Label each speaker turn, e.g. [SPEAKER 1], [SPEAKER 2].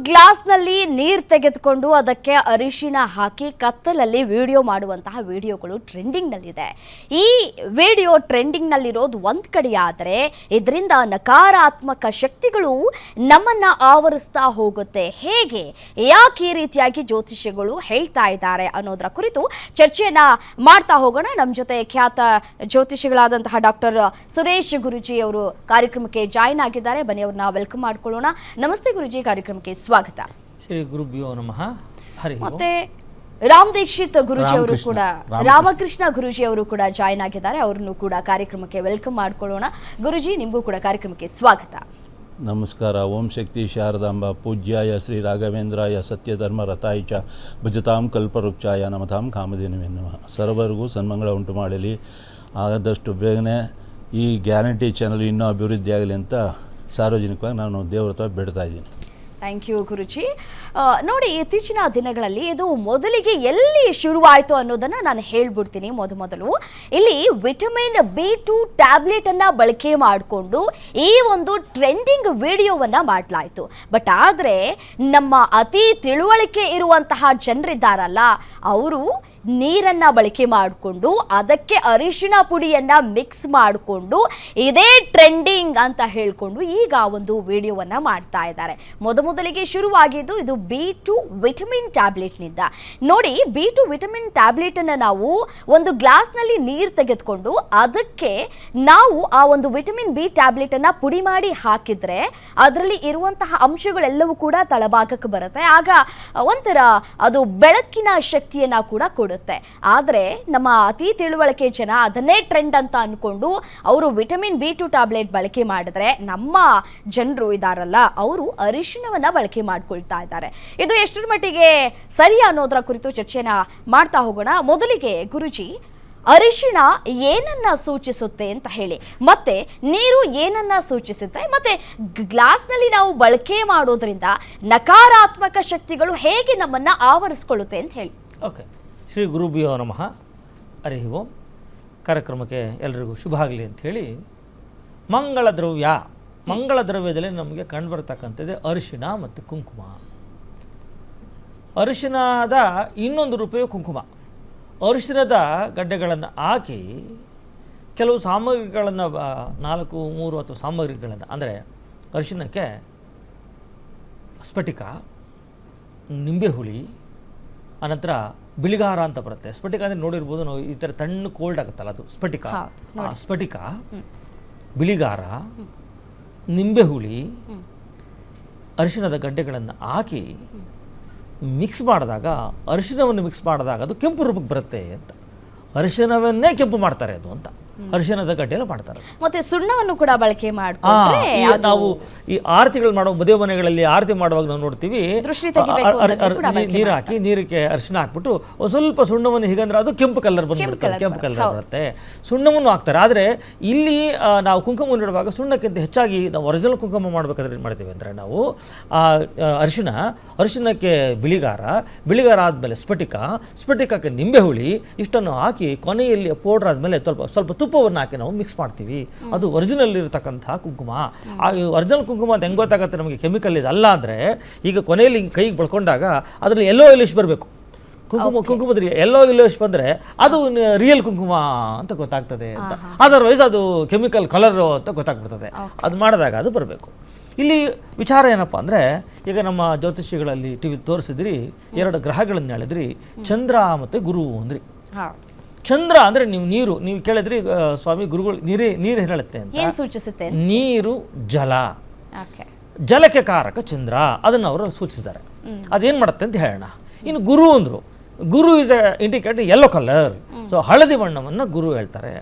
[SPEAKER 1] ಗ್ಲಾಸ್ನಲ್ಲಿ ನೀರು ತೆಗೆದುಕೊಂಡು ಅದಕ್ಕೆ ಅರಿಶಿನ ಹಾಕಿ ಕತ್ತಲಲ್ಲಿ ವಿಡಿಯೋ ಮಾಡುವಂತಹ ವಿಡಿಯೋಗಳು ಟ್ರೆಂಡಿಂಗ್ನಲ್ಲಿದೆ. ಈ ವಿಡಿಯೋ ಟ್ರೆಂಡಿಂಗ್ನಲ್ಲಿರೋದು ಒಂದು ಕಡೆ ಆದರೆ ಇದರಿಂದ ನಕಾರಾತ್ಮಕ ಶಕ್ತಿಗಳು ನಮ್ಮನ್ನ ಆವರಿಸ್ತಾ ಹೋಗುತ್ತೆ. ಹೇಗೆ, ಯಾಕೆ ಈ ರೀತಿಯಾಗಿ ಜ್ಯೋತಿಷಿಗಳು ಹೇಳ್ತಾ ಇದ್ದಾರೆ ಅನ್ನೋದರ ಕುರಿತು ಚರ್ಚೆಯನ್ನ ಮಾಡ್ತಾ ಹೋಗೋಣ. ನಮ್ಮ ಜೊತೆ ಖ್ಯಾತ ಜ್ಯೋತಿಷಿಗಳಾದಂತಹ ಡಾಕ್ಟರ್ ಸುರೇಶ್ ಗುರೂಜಿ ಅವರು ಕಾರ್ಯಕ್ರಮಕ್ಕೆ ಜಾಯಿನ್ ಆಗಿದ್ದಾರೆ. ಬನ್ನಿ ಅವ್ರನ್ನ ವೆಲ್ಕಮ್ ಮಾಡ್ಕೊಳ್ಳೋಣ. ನಮಸ್ತೆ ಗುರೂಜಿ, ಕಾರ್ಯಕ್ರಮಕ್ಕೆ ಸ್ವಾಗತ.
[SPEAKER 2] ಶ್ರೀ ಗುರುಭ್ಯೋ ನಮಃ. ಹರಿ.
[SPEAKER 1] ಮತ್ತೆ ರಾಮ್ ದೀಕ್ಷಿತ್ ಗುರೂಜಿ ಅವರು ಕೂಡ, ರಾಮಕೃಷ್ಣ ಗುರೂಜಿ ಅವರು ಕೂಡ ಜಾಯಿನ್ ಆಗಿದ್ದಾರೆ. ಅವ್ರನ್ನು ಕೂಡ ಕಾರ್ಯಕ್ರಮಕ್ಕೆ ವೆಲ್ಕಮ್ ಮಾಡ್ಕೊಳ್ಳೋಣ. ಗುರೂಜಿ, ನಿಮಗೂ ಕೂಡ ಕಾರ್ಯಕ್ರಮಕ್ಕೆ ಸ್ವಾಗತ.
[SPEAKER 3] ನಮಸ್ಕಾರ. ಓಂ ಶಕ್ತಿ ಶಾರದಾಂಬ ಪೂಜ್ಯಾಯ ಶ್ರೀ ರಾಘವೇಂದ್ರಾಯ ಸತ್ಯಧರ್ಮ ರಥಾಯ ಚ ಭಜತಾಂ ಕಲ್ಪವೃಕ್ಷಾಯ ನಮತಾಂ ಕಾಮಧೇನುವೇ ನಮಃ. ಸರ್ವರಿಗೂ ಸನ್ಮಂಗಳ ಉಂಟು ಮಾಡಲಿ. ಆದಷ್ಟು ಬೇಗನೆ ಈ ಗ್ಯಾರಂಟಿ ಚಾನಲ್ ಇನ್ನೂ ಅಭಿವೃದ್ಧಿ ಆಗಲಿ ಅಂತ ಸಾರ್ವಜನಿಕವಾಗಿ ನಾನು ದೇವರ ಹತ್ರ ಬೇಡ್ತಾ ಇದ್ದೀನಿ.
[SPEAKER 1] ಥ್ಯಾಂಕ್ ಯು ಗುರುಜಿ. ನೋಡಿ, ಇತ್ತೀಚಿನ ದಿನಗಳಲ್ಲಿ ಇದು ಮೊದಲಿಗೆ ಎಲ್ಲಿ ಶುರುವಾಯಿತು ಅನ್ನೋದನ್ನು ನಾನು ಹೇಳ್ಬಿಡ್ತೀನಿ. ಮೊದಲು ಇಲ್ಲಿ ವಿಟಮಿನ್ B2 ಟ್ಯಾಬ್ಲೆಟ್ ಅನ್ನ ಬಳಕೆ ಮಾಡಿಕೊಂಡು ಈ ಒಂದು ಟ್ರೆಂಡಿಂಗ್ ವಿಡಿಯೋವನ್ನ ಮಾಡಲಾಯಿತು. ಬಟ್ ಆದರೆ ನಮ್ಮ ಅತಿ ತಿಳುವಳಿಕೆ ಇರುವಂತಹ ಜನರಿದ್ದಾರಲ್ಲ, ಅವರು ನೀರನ್ನ ಬಳಕೆ ಮಾಡಿಕೊಂಡು ಅದಕ್ಕೆ ಅರಿಶಿಣ ಪುಡಿಯನ್ನ ಮಿಕ್ಸ್ ಮಾಡಿಕೊಂಡು ಇದೇ ಟ್ರೆಂಡಿಂಗ್ ಅಂತ ಹೇಳ್ಕೊಂಡು ಈಗ ಒಂದು ವಿಡಿಯೋವನ್ನ ಮಾಡ್ತಾ ಇದ್ದಾರೆ. ಮೊದಲಿಗೆ ಶುರುವಾಗಿದ್ದು ಇದು B2 ವಿಟಮಿನ್ ಟ್ಯಾಬ್ಲೆಟ್ನಿಂದ. ನೋಡಿ, B2 ವಿಟಮಿನ್ ಟ್ಯಾಬ್ಲೆಟ್ ಅನ್ನ ನಾವು ಒಂದು ಗ್ಲಾಸ್ನಲ್ಲಿ ನೀರು ತೆಗೆದುಕೊಂಡು ಅದಕ್ಕೆ ನಾವು ಆ ಒಂದು ವಿಟಮಿನ್ B ಟ್ಯಾಬ್ಲೆಟ್ ಅನ್ನ ಪುಡಿ ಮಾಡಿ ಹಾಕಿದ್ರೆ ಅದರಲ್ಲಿ ಇರುವಂತಹ ಅಂಶಗಳೆಲ್ಲವೂ ಕೂಡ ತಳಭಾಗಕ್ಕೆ ಬರುತ್ತೆ. ಆಗ ಒಂಥರ ಅದು ಬೆಳಕಿನ ಶಕ್ತಿಯನ್ನ ಕೂಡ ಕೊಡುತ್ತೆ. ಆದ್ರೆ ನಮ್ಮ ಅತಿ ತಿಳುವಳಿಕೆ ಜನ ಅದನ್ನೇ ಟ್ರೆಂಡ್ ಅಂತ ಅನ್ಕೊಂಡು ಅವರು ವಿಟಮಿನ್ B2 ಟ್ಯಾಬ್ಲೆಟ್ ಬಳಕೆ ಮಾಡಿದ್ರೆ ನಮ್ಮ ಜನರು ಇದಾರಲ್ಲ, ಅವರು ಅರಿಶಿಣವನ್ನ ಬಳಕೆ ಮಾಡ್ಕೊಳ್ತಾ ಇದ್ದಾರೆ. ಇದು ಎಷ್ಟರ ಮಟ್ಟಿಗೆ ಸರಿ ಅನ್ನೋದರ ಕುರಿತು ಚರ್ಚೆನ ಮಾಡ್ತಾ ಹೋಗೋಣ. ಮೊದಲಿಗೆ ಗುರುಜಿ, ಅರಿಶಿಣ ಏನನ್ನ ಸೂಚಿಸುತ್ತೆ ಅಂತ ಹೇಳಿ, ಮತ್ತೆ ನೀರು ಏನನ್ನ ಸೂಚಿಸುತ್ತೆ, ಮತ್ತೆ ಗ್ಲಾಸ್ನಲ್ಲಿ ನಾವು ಬಳಕೆ ಮಾಡೋದ್ರಿಂದ ನಕಾರಾತ್ಮಕ ಶಕ್ತಿಗಳು ಹೇಗೆ ನಮ್ಮನ್ನ ಆವರಿಸ್ಕೊಳ್ಳುತ್ತೆ ಅಂತ ಹೇಳಿ.
[SPEAKER 2] ಓಕೆ. ಶ್ರೀ ಗುರುಭ್ಯೋ ನಮಃ. ಹರಿ ಓಂ. ಕಾರ್ಯಕ್ರಮಕ್ಕೆ ಎಲ್ಲರಿಗೂ ಶುಭ ಆಗಲಿ ಅಂಥೇಳಿ, ಮಂಗಳ ದ್ರವ್ಯದಲ್ಲಿ ನಮಗೆ ಕಂಡುಬರ್ತಕ್ಕಂಥದ್ದೇ ಅರಿಶಿಣ ಮತ್ತು ಕುಂಕುಮ. ಅರಿಶಿಣದ ಇನ್ನೊಂದು ರೂಪವೇ ಕುಂಕುಮ. ಅರಿಶಿಣದ ಗಡ್ಡೆಗಳನ್ನು ಹಾಕಿ ಕೆಲವು ಸಾಮಗ್ರಿಗಳನ್ನು 4-3 ಅಥವಾ ಸಾಮಗ್ರಿಗಳನ್ನು, ಅಂದರೆ ಅರಿಶಿಣಕ್ಕೆ ಸ್ಫಟಿಕ, ನಿಂಬೆ ಹುಳಿ, ಅನಂತರ ಬಿಳಿಗಾರ ಅಂತ ಬರುತ್ತೆ. ಸ್ಫಟಿಕ ಅಂದರೆ ನೋಡಿರ್ಬೋದು ನಾವು, ಈ ಥರ ತಣ್ಣು ಕೋಲ್ಡ್ ಆಗುತ್ತಲ್ಲ, ಅದು ಸ್ಫಟಿಕ. ಸ್ಫಟಿಕ, ಬಿಳಿಗಾರ, ನಿಂಬೆ ಹುಳಿ, ಅರಿಶಿಣದ ಗಡ್ಡೆಗಳನ್ನು ಹಾಕಿ ಮಿಕ್ಸ್ ಮಾಡಿದಾಗ, ಅರಿಶಿಣವನ್ನು ಮಿಕ್ಸ್ ಮಾಡಿದಾಗ ಅದು ಕೆಂಪು ರೂಪಕ್ಕೆ ಬರುತ್ತೆ ಅಂತ. ಅರಿಶಿಣವನ್ನೇ ಕೆಂಪು ಮಾಡ್ತಾರೆ ಅದು ಅಂತ ಅರಿಶಿಣದ ಗಡ್ಡೆಯಲ್ಲಿ ಮಾಡ್ತಾರೆ.
[SPEAKER 1] ಮತ್ತೆ ಸುಣ್ಣವನ್ನು ಕೂಡ ಬಳಕೆ ಮಾಡ್ತಾರೆ.
[SPEAKER 2] ನಾವು ಈ ಆರತಿಗಳು ಮಾಡೋ ಮದುವೆ ಮನೆಗಳಲ್ಲಿ ಆರತಿ ಮಾಡುವಾಗ ನಾವು ನೋಡ್ತೀವಿ, ನೀರು ಹಾಕಿ ನೀರಿಗೆ ಅರಿಶಿಣ ಹಾಕ್ಬಿಟ್ಟು ಒಂದು ಸ್ವಲ್ಪ ಸುಣ್ಣವನ್ನು ಹೀಗಂದ್ರೆ ಅದು ಕೆಂಪು ಕಲರ್ ಬಂದ್ಬಿಡ್ತಾರೆ, ಕೆಂಪು ಕಲರ್ ಬರುತ್ತೆ. ಸುಣ್ಣವನ್ನು ಹಾಕ್ತಾರೆ. ಆದರೆ ಇಲ್ಲಿ ನಾವು ಕುಂಕುಮ ಇಡುವಾಗ ಸುಣ್ಣಕ್ಕಿಂತ ಹೆಚ್ಚಾಗಿ ನಾವು ಒರಿಜಿನಲ್ ಕುಂಕುಮ ಮಾಡಬೇಕಾದ್ರೆ ಏನು ಮಾಡ್ತೀವಿ ಅಂದರೆ, ನಾವು ಅರಿಶಿಣಕ್ಕೆ ಬಿಳಿಗಾರ ಆದಮೇಲೆ ಸ್ಫಟಿಕಕ್ಕೆ ನಿಂಬೆ ಹುಳಿ ಇಷ್ಟನ್ನು ಹಾಕಿ ಕೊನೆಯಲ್ಲಿ ಪೌಡ್ರ್ ಆದಮೇಲೆ ಸ್ವಲ್ಪ ತುಪ್ಪವನ್ನು ಹಾಕಿ ನಾವು ಮಿಕ್ಸ್ ಮಾಡ್ತೀವಿ. ಅದು ಒರಿಜಿನಲ್ ಇರತಕ್ಕಂಥ ಕುಂಕುಮ. ಆ ಒರಿಜಿನಲ್ ಕುಂಕುಮ ಅಂತ ಹೆಂಗೆ ಗೊತ್ತಾಗುತ್ತೆ ನಮಗೆ ಕೆಮಿಕಲ್ ಇದು ಅಲ್ಲ ಅಂದರೆ, ಈಗ ಕೊನೆಯಲ್ಲಿ ಕೈಗೆ ಬಳ್ಕೊಂಡಾಗ ಅದರಲ್ಲಿ ಎಲ್ಲೋ ಇಲಿಶ್ ಬರಬೇಕು. ಕುಂಕುಮದಲ್ಲಿ ಎಲ್ಲೋ ಇಲಿಶ್ ಬಂದರೆ ಅದು ರಿಯಲ್ ಕುಂಕುಮ ಅಂತ ಗೊತ್ತಾಗ್ತದೆ ಅಂತ. ಅದರ್ವೈಸ್ ಅದು ಕೆಮಿಕಲ್ ಕಲರು ಅಂತ ಗೊತ್ತಾಗ್ಬಿಡ್ತದೆ. ಅದು ಮಾಡಿದಾಗ ಅದು ಬರಬೇಕು. ಇಲ್ಲಿ ವಿಚಾರ ಏನಪ್ಪ ಅಂದರೆ, ಈಗ ನಮ್ಮ ಜ್ಯೋತಿಷಿಗಳಲ್ಲಿ ಟಿವಿ ತೋರಿಸಿದ್ರಿ, 2 ಗ್ರಹಗಳನ್ನು ಹೇಳಿದ್ರಿ, ಚಂದ್ರ ಮತ್ತು ಗುರು ಅಂದ್ರಿ. ಚಂದ್ರ ಅಂದರೆ ನೀವು ಕೇಳಿದ್ರಿ ಸ್ವಾಮಿ, ಗುರುಗಳು ನೀರು ಹೇಳುತ್ತೆ ಅಂತ.
[SPEAKER 1] ಸೂಚಿಸುತ್ತೆ
[SPEAKER 2] ನೀರು ಜಲ, ಜಲಕ್ಕೆ ಕಾರಕ ಚಂದ್ರ, ಅದನ್ನು ಅವರು ಸೂಚಿಸಿದ್ದಾರೆ. ಅದೇನು ಮಾಡುತ್ತೆ ಅಂತ ಹೇಳೋಣ. ಇನ್ನು ಗುರು ಅಂದರು, Guru is indicator yellow colour. So ಹಳದಿ ಬಣ್ಣವನ್ನು ಗುರು ಹೇಳ್ತಾರೆ.